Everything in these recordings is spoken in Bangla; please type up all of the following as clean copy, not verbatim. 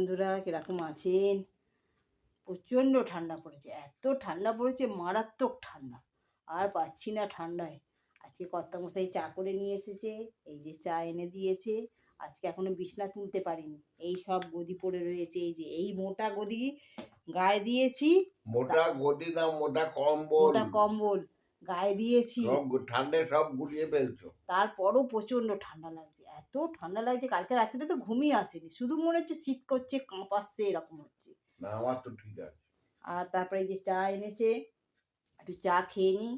বন্ধুরা, কিরকম আছেন? প্রচণ্ড ঠান্ডা পড়েছে, এত ঠান্ডা পড়েছে, মারাত্মক ঠান্ডা। আর পাচ্ছি না ঠান্ডায়। আজকে কর্তামশাই চা করে নিয়ে এসেছে, এই যে চা এনে দিয়েছে। আজকে এখনো বিছনা তুলতে পারিনি, এই সব গদি পড়ে রয়েছে। এই যে এই মোটা গদি গায়ে দিয়েছি, মোটা গদি না মোটা কম্বল, মোটা কম্বল গায়ে দিয়েছি, সব ঠান্ডায় সব গুলিয়ে ফেলছো। তারপরও প্রচণ্ড ঠান্ডা লাগছে, এত ঠান্ডা লাগছে। কালকে রাত্রিতে তো ঘুমই আসেনি, শুধু মনে হচ্ছে শীত করছে, কাঁপাচ্ছে, এরকম হচ্ছে। না আমার তো ঠিক আছে। আর তারপরে এই যে চা এনেছে, একটু চা খেয়ে নিই।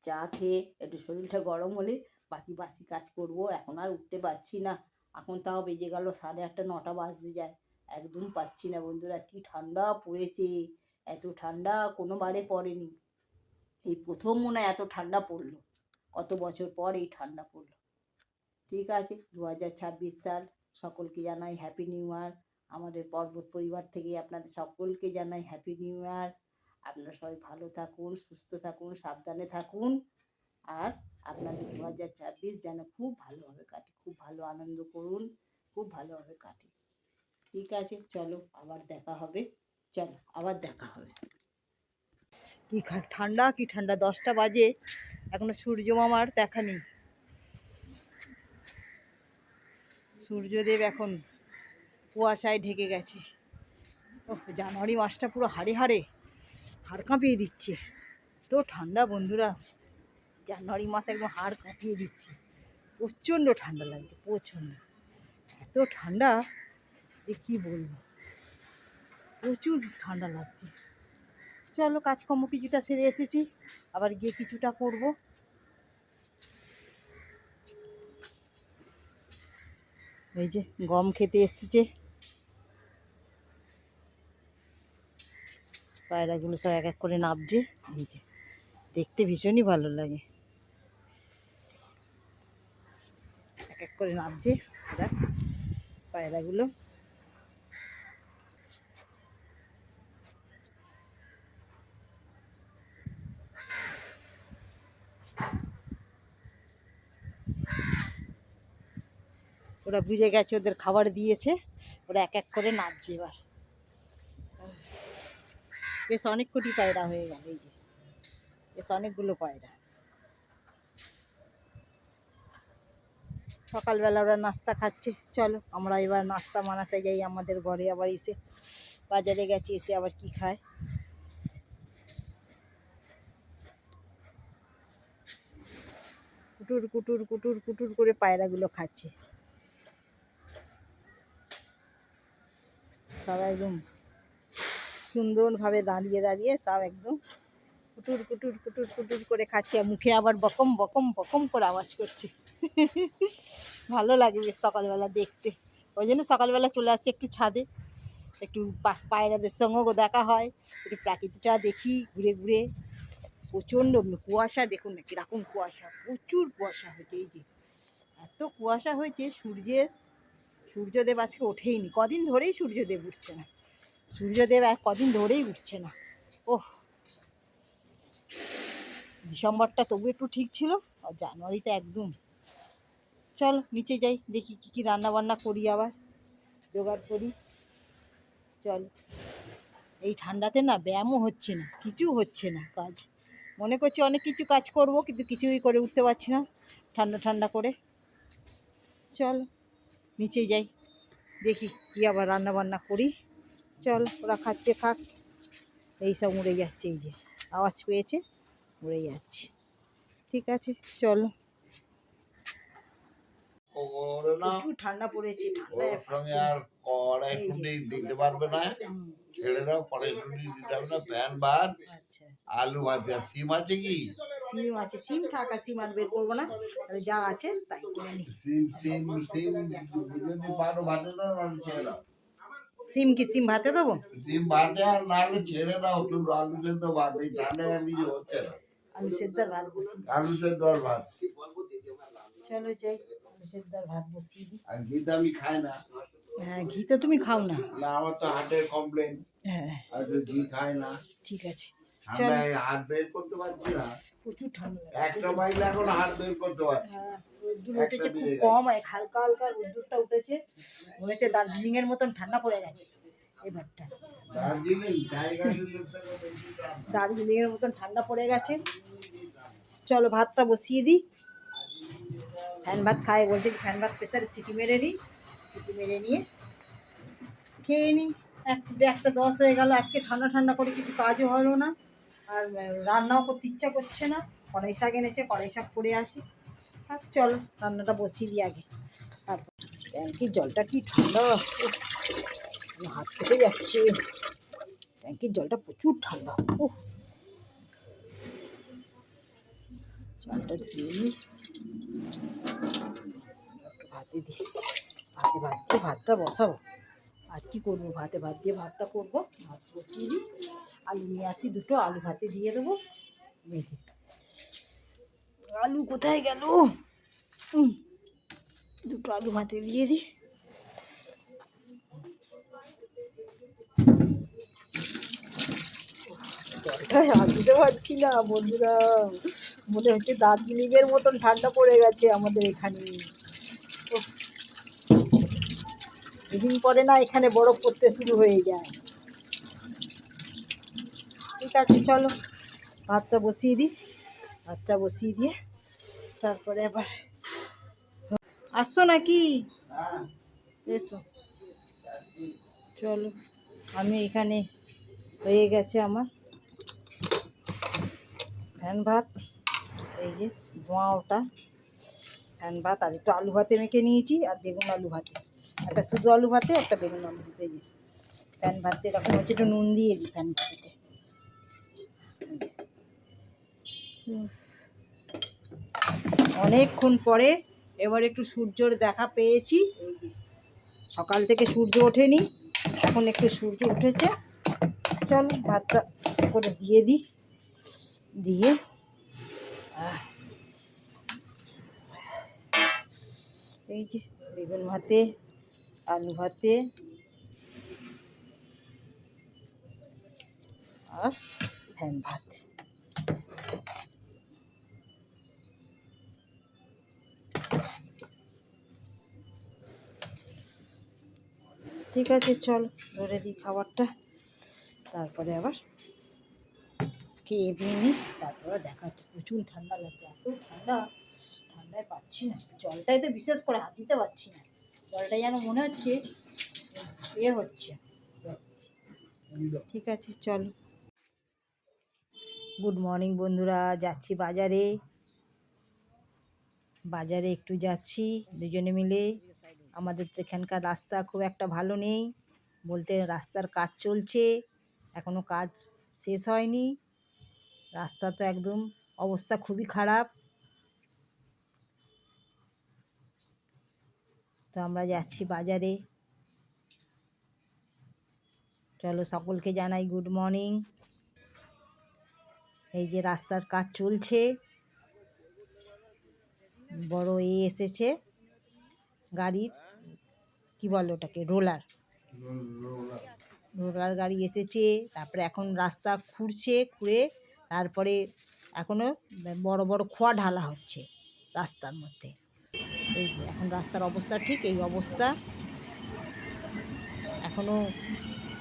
চা খেয়ে একটু শরীরটা গরম হলে বাকি বাসি কাজ করব। এখন আর উঠতে পারছি না, এখন তাও বেজে গেল 8:30 9টা বাজতে যায়, একদম পাচ্ছি না বন্ধুরা। কি ঠান্ডা পড়েছে, এত ঠান্ডা কোনোবারে পড়েনি, এই প্রথম মনে হয় এত ঠান্ডা পড়লো, কত বছর পর এই ঠান্ডা পড়লো। ঠিক আছে, 2026 সাল, সকলকে জানাই হ্যাপি নিউ ইয়ার। আমাদের পর্বত পরিবার থেকে আপনাদের সকলকে জানাই হ্যাপি নিউ ইয়ার। আপনারা সবাই ভালো থাকুন, সুস্থ থাকুন, সাবধানে থাকুন। আর আপনাদের 2026 যেন খুব ভালোভাবে কাটে, খুব ভালো আনন্দ করুন, খুব ভালোভাবে কাটে। ঠিক আছে, চলো আবার দেখা হবে, চলো আবার দেখা হবে। কি ঠান্ডা, কি ঠান্ডা, 10টা বাজে, এখনো সূর্য মামার দেখা নেই। সূর্যদেব এখন কুয়াশায় ঢেকে গেছে। ওহ, জানুয়ারি মাসটা পুরো হাড়ে হাড় কাঁপিয়ে দিচ্ছে। তো ঠান্ডা বন্ধুরা, জানুয়ারি মাস একদম হাড় কাঁপিয়ে দিচ্ছে। প্রচণ্ড ঠান্ডা লাগছে, প্রচণ্ড, এত ঠান্ডা যে কি বলবো, প্রচুর ঠান্ডা লাগছে। চলো কাজকর্ম কিছুটা সেরে এসেছি, আবার গিয়ে কিছুটা করব। এই যে গম খেতে এসেছে, পায়রাগুলো সব এক এক করে নাবছে। এই যে দেখতে ভীষণই ভালো লাগে, এক এক করে নাবছে ওরা পায়রাগুলো। ওরা বুঝে গেছে ওদের খাবার দিয়েছে, ওরা এক এক করে নাবছে এবার। বেশ অনেক কোটি পায়রা হয়ে গেল, এই যে বেশ অনেকগুলো পায়রা। সকালবেলা ওরা নাস্তা খাচ্ছে, চলো আমরা এবার নাস্তা বানাতে যাই আমাদের ঘরে। আবার এসে বাজারে গেছে, এসে আবার কি খায়। কুটুর কুটুর কুটুর কুটুর করে পায়রাগুলো খাচ্ছে, সব একদম সুন্দরভাবে দাঁড়িয়ে দাঁড়িয়ে সব একদম কুটুর কুটুর কুটুর কুটুর করে খাচ্ছে, মুখে আবার বকম বকম বকম করে আওয়াজ করছে। ভালো লাগে বেশ সকালবেলা দেখতে, ওই জন্য সকালবেলা চলে আসছি একটু ছাদে, একটু পায়রাদের সঙ্গেও দেখা হয়, একটু প্রাকৃতিকটা দেখি ঘুরে ঘুরে। প্রচণ্ড কুয়াশা, দেখুন না কীরকম কুয়াশা, প্রচুর কুয়াশা হয়েছে। এই যে এত কুয়াশা হয়েছে, সূর্যদেব আজকে ওঠেইনি, কদিন ধরেই সূর্যদেব উঠছে না, সূর্যদেব কদিন ধরেই উঠছে না। ওহ, ডিসেম্বরটা তবু একটু ঠিক ছিল, আর জানুয়ারিতে একদম। চল নিচে যাই, দেখি কী কী রান্না বান্না করি, আবার জোগাড় করি। চল, এই ঠান্ডাতে না ব্যায়ামও হচ্ছে না, কিছু হচ্ছে না কাজ, মনে করছি অনেক কিছু কাজ করব, কিন্তু কিছুই করে উঠতে পারছি না ঠান্ডা ঠান্ডা করে। চল নিচে যাই, দেখি কী আবার রান্না বান্না করি। চল, ওরা খাচ্ছে খাক, এইসব উড়ে যাচ্ছে, এই যে আওয়াজ পেয়েছে উড়ে যাচ্ছে। ঠিক আছে, চলো। প্রচুর ঠান্ডা পড়েছে, ঠান্ডায় আর কড়াইশুঁটি দিতে পারবে না, ছেড়ে দাও। কড়াইশুঁটি দিতে হবে না, প্যান ভাত, আচ্ছা, আলু ভাজা। সিম আছে কি? সিম আছে, সিম থাকা, সিম আর বের করবো না, যা আছে তাই করে নি। সিম সিম সিম যদি পারো ভাতে দাও, নাহলে ছেড়ে দাও। সিম কি সিম ভাতে দেবো? সিম ভাতে, আর নাহলে ছেড়ে দাও। তুমি আলু সেদ্ধ ভাত, এই ঠান্ডায় আর কিছু হচ্ছে না। আলু সেদ্ধ আর ভাত বসিয়ে দিই। আলু সেদ্ধ আর ভাত। চলো যাই, আলু সেদ্ধ আর ভাত বসিয়ে দিই। আর ঘিটা আমি খাই না। হ্যাঁ, ঘি তো তুমি খাও না। না, আমার তো হার্টের কমপ্লেন। হ্যাঁ, আর ঘি খাই না। ঠিক আছে, চল। ঠান্ডায় হাত বের করতে পারছি না, প্রচুর ঠান্ডা লাগে, একটা মাইল এখন হাত বের করতে পারছি। হ্যাঁ, ওই রোদ্দুর উঠেছে খুব কম, হালকা হালকা রোদ্দুরটা উঠেছে, মনে হচ্ছে দার্জিলিং এর মতন ঠান্ডা পড়ে গেছে এবারটা। দার্জিলিং এর মতন ঠান্ডা পড়ে গেছে। চলো ভাতটা বসিয়ে দিই। ফ্যান ভাত খায় বলছে, ফ্যান ভাত প্রেসারে সিটি মেরে নিই, সিটি মেরে নিয়ে খেয়ে নিই। 1:10 হয়ে গেল, আজকে ঠান্ডা ঠান্ডা করে কিছু কাজও হলো না, আর রান্নাও করতে ইচ্ছা করছে না। কড়াই শাক এনেছে, কড়াই শাক পড়ে আছে। আর চলো রান্নাটা বসিয়ে দিই আগে। তারপর ট্যাঙ্কির জলটা কি ঠান্ডা, হাত কেটে যাচ্ছে। ট্যাঙ্কির জলটা প্রচুর ঠান্ডা। চালটা ধুয়ে নিই, ভাতে দিই, ভাতে ভাত দিয়ে ভাতটা বসাবো। আর কি করবো, ভাতে ভাত দিয়ে ভাতটা করবো। ভাত বসিয়ে দিই, আলু নিয়ে আসি দুটো, আলু ভাতে দিয়ে দেবো। মেখে আলু কোথায় গেল, দুটো আলু ভাতে দিয়ে দিই। জলটায় হাত দিতে পারছি না বন্ধুরা, মনে হচ্ছে দার্জিলিং এর মতন ঠান্ডা পড়ে গেছে আমাদের এখানে। দুদিন পরে না এখানে বরফ পড়তে শুরু হয়ে যায়। ঠিক আছে চলো ভাতটা বসিয়ে দিই, ভাতটা বসিয়ে দিয়ে তারপরে আবার আসছো নাকি, এসো চলো। আমি এখানে হয়ে গেছে আমার ফ্যান ভাত, এই যে ধোঁয়া ওটা ফ্যান ভাত। আর একটু আলু ভাতে মেখে নিয়েছি, আর বেগুন আলু ভাতে, একটা শুধু আলু ভাতে, একটা বেগুন আলু ভাতে। যে ফ্যান ভাতে এরকম হচ্ছে, একটু নুন দিয়ে দিই ফ্যান ভাতেতে। অনেকক্ষণ পরে এবার একটু সূর্যর দেখা পেয়েছি। এই যে সকাল থেকে সূর্য ওঠেনি, এখন একটু সূর্য উঠেছে। চলো ভাতটা করে দিয়ে দিই, দিয়ে এই যে বেগুন ভাতে, আলু ভাতে আর ফ্যান ভাত। ঠিক আছে চলো ধরে দিই খাবারটা, তারপরে আবার খেয়ে দিয়ে নিই, তারপরে দেখা হচ্ছে। প্রচুর ঠান্ডা লাগবে, এত ঠান্ডা, ঠান্ডায় পাচ্ছি না। জলটাই তো বিশেষ করে হাত দিতে পারছি না, জলটা যেন মনে হচ্ছে হচ্ছে। ঠিক আছে চলো। গুড মর্নিং বন্ধুরা, যাচ্ছি বাজারে, বাজারে একটু যাচ্ছি দুজনে মিলে। আমাদের তো এখানকার রাস্তা খুব একটা ভালো নেই, বলতে রাস্তার কাজ চলছে, এখনও কাজ শেষ হয়নি। রাস্তা তো একদম অবস্থা খুবই খারাপ। তো আমরা যাচ্ছি বাজারে, চলো সকলকে জানাই গুড মর্নিং। এই যে রাস্তার কাজ চলছে, বড় এসেছে গাড়ির, কি বলে ওটাকে, রোলার গাড়ি এসেছে। তারপরে এখন রাস্তা খুঁড়ছে, খুঁড়ে তারপরে এখনও বড় বড় খোয়া ঢালা হচ্ছে রাস্তার মধ্যে। এই যে এখন রাস্তার অবস্থা ঠিক এই অবস্থা, এখনও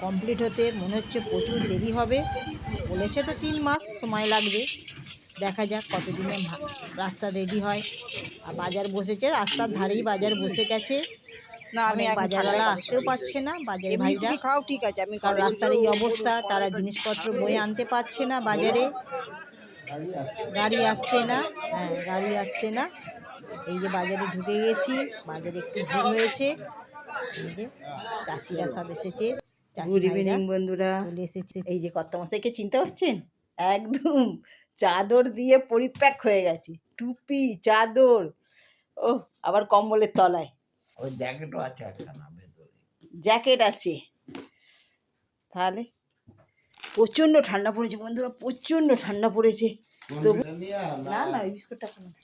কমপ্লিট হতে মনে হচ্ছে প্রচুর দেরি হবে। বলেছে তো 3 মাস সময় লাগবে, দেখা যাক কতদিনে রাস্তা রেডি হয়। আর বাজার বসেছে, রাস্তার ধারেই বাজার বসে গেছে। না আমি বাজারওয়ালা আসতেও পারছে না, বাজারে ভাইরা খাও, ঠিক আছে আমি, কারণ রাস্তার এই অবস্থা, তারা জিনিসপত্র বয়ে আনতে পারছে না বাজারে, গাড়ি আসছে না। হ্যাঁ গাড়ি আসছে না। এই যে বাজারে ঢুকে গেছি, বাজারে একটু ভিড় হয়েছে। এই যে চাষিরা সব এসেছে, গুড ইভিনিং বন্ধুরা, চলে এসেছে। এই যে কর্তামশাইকে চিনতে পারছেন, একদম চাদর দিয়ে পরিপ্যাক হয়ে গেছে, টুপি চাদর, ও আবার কম্বলের তলায় ওই জ্যাকেটও আছে একখানা ভেতরে, জ্যাকেট আছে। তাহলে প্রচণ্ড ঠান্ডা পড়েছে বন্ধুরা, প্রচণ্ড ঠান্ডা পড়েছে। তবু না না ওই বিস্কুটটা খাবো না,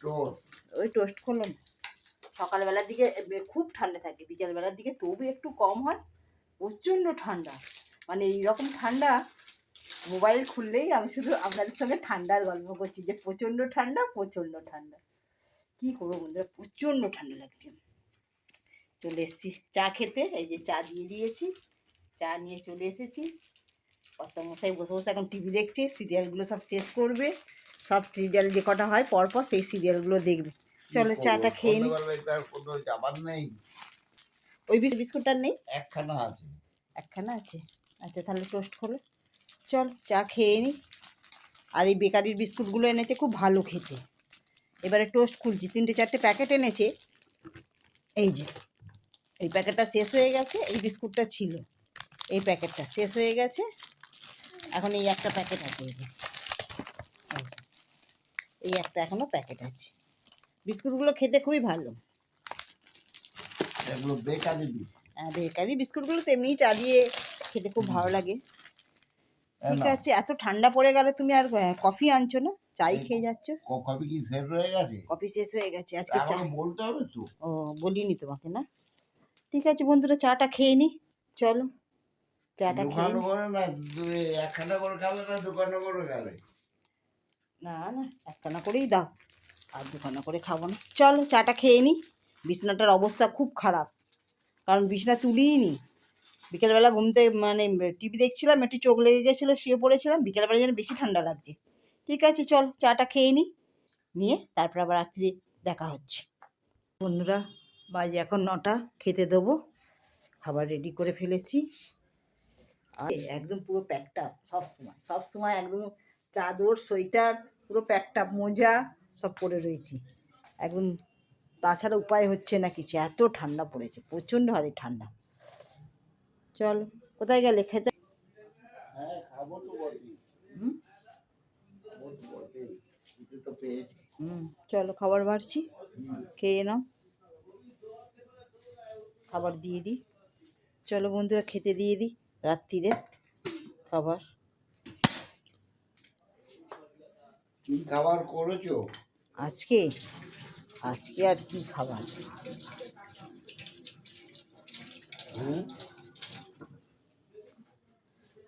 ওই টোস্ট করলো না। সকালবেলার দিকে খুব ঠান্ডা থাকে, বিকেলবেলার দিকে তবু একটু কম হয়। প্রচণ্ড ঠান্ডা, মানে এইরকম ঠান্ডা, মোবাইল খুললেই আমি শুধু আপনাদের সঙ্গে ঠান্ডার গল্প করছি, যে প্রচণ্ড ঠান্ডা, প্রচণ্ড ঠান্ডা। কি করবো বন্ধুরা, প্রচণ্ড ঠান্ডা লাগছে। চলে এসেছি চা খেতে, এই যে চা দিয়ে দিয়েছি, চা নিয়ে চলে এসেছি। কর্তামশাই বসে বসে এখন টিভি দেখছে, সিরিয়ালগুলো সব শেষ করবে, সব সিরিয়াল যে কটা হয় পরপর সেই সিরিয়ালগুলো দেখবে। চলো চাটা খেয়ে নি। কোনো যাবার নেই, ওই বিস্কুটটার নেই, একখানা আছে। একখানা আছে, আচ্ছা তাহলে টোস্ট খোলো। চল চা খেয়ে নি। আর এই বেকারির বিস্কুটগুলো এনেছে খুব ভালো খেতে। এবারে টোস্ট খুলছি, 3-4টে প্যাকেট এনেছে। এই যে এই প্যাকেটটা শেষ হয়ে গেছে, এই বিস্কুটটা ছিল, এই প্যাকেটটা শেষ হয়ে গেছে, এখন এই একটা প্যাকেট আছে। এই যে এই একটা এখনো প্যাকেট আছে। বিস্কুটগুলো খেতে খুবই ভালো। এগুলো বেকারি বেকারি বিস্কুটগুলো তো এমনিই চা দিয়ে খেতে খুব ভালো লাগে। ঠিক আছে, এত ঠান্ডা পড়ে গেলে তুমি আর কফি আনছো না, চাই খেয়ে যাচ্ছ। কফি কি শেষ হয়ে গেছে? কফি শেষ হয়ে গেছে আজকে, চা বলতে হবে তো। ও বলিনি তোমাকে না। ঠিক আছে বন্ধুরা, চাটা খেয়ে নি, চলো চাটা খেয়ে নি। করে না, একখানা করে খাবে না দোকানে করে খাবে? না না, একখানা করেই দাও, আর দুখানা করে খাবো না। চলো চাটা খেয়ে নি। বিছানাটার অবস্থা খুব খারাপ, কারণ বিছানা তুলিই নি। বিকেলবেলা ঘুমতে মানে টিভি দেখছিলাম, একটু চোখ লেগে গেছিলো, শুয়ে পড়েছিলাম। বিকেলবেলা যেন বেশি ঠান্ডা লাগছে। ঠিক আছে চল চাটা খেয়ে নি, নিয়ে তারপর আবার রাত্রি দেখা হচ্ছে। বন্ধুরা বাজে এখন 9টা, খেতে দেবো, খাবার রেডি করে ফেলেছি। আর একদম পুরো প্যাকটা সব সময় একদম চাদর সোয়েটার পুরো প্যাকটা, মোজা সব পরে রয়েছি একদম। তাছাড়া উপায় হচ্ছে না কিছু, এত ঠান্ডা পড়েছে, প্রচণ্ড হারে ঠান্ডা। চল কোথায় গেলে খেতে? হ্যাঁ খাবো তো বটেই, খাবো তো বটেই, খেতে তো পেয়েছি। চলো খাবার বাড়ছি, খেয়ে নাও, খাবার দিয়ে দিই। চলো বন্ধুরা খেতে দিয়ে দিই রাত্রিরে খাবার। কি খাবার করেছো আজকে আজকে আর কি খাবার,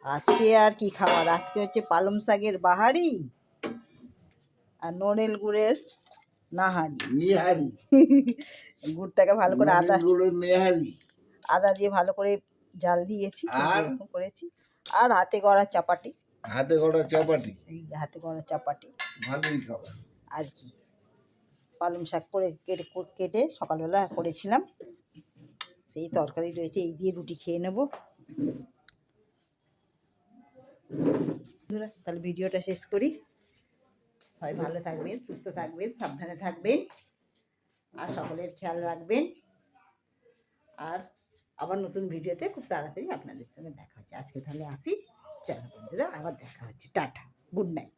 আজকে আর কি খাবার, আজকে হচ্ছে পালং শাকের বাহারি আর নড়েল গুড়ের নাহারি। নিহারি? গুড়টাকে ভালো করে নেহারি আদা দিয়ে ভালো করে জাল দিয়েছি, আর এরকম করেছি। আর হাতে গড়া চাপাটি, হাতে গড়া চাপাটি, এই হাতে গড়া চাপাটি ভালোই খাবার। আর কি, পালং শাক করে কেটে সকালবেলা করেছিলাম, সেই তরকারি রয়েছে, এই দিয়ে রুটি খেয়ে নেব। তাহলে ভিডিওটা শেষ করি। সবাই ভালো থাকবেন, সুস্থ থাকবেন, সাবধানে থাকবেন, আর সকলের খেয়াল রাখবেন। আর আবার নতুন ভিডিওতে খুব তাড়াতাড়ি আপনাদের সঙ্গে দেখা হচ্ছে। আজকে তাহলে আসি, চলো বন্ধুরা, আবার দেখা হচ্ছে, টাটা, গুড নাইট।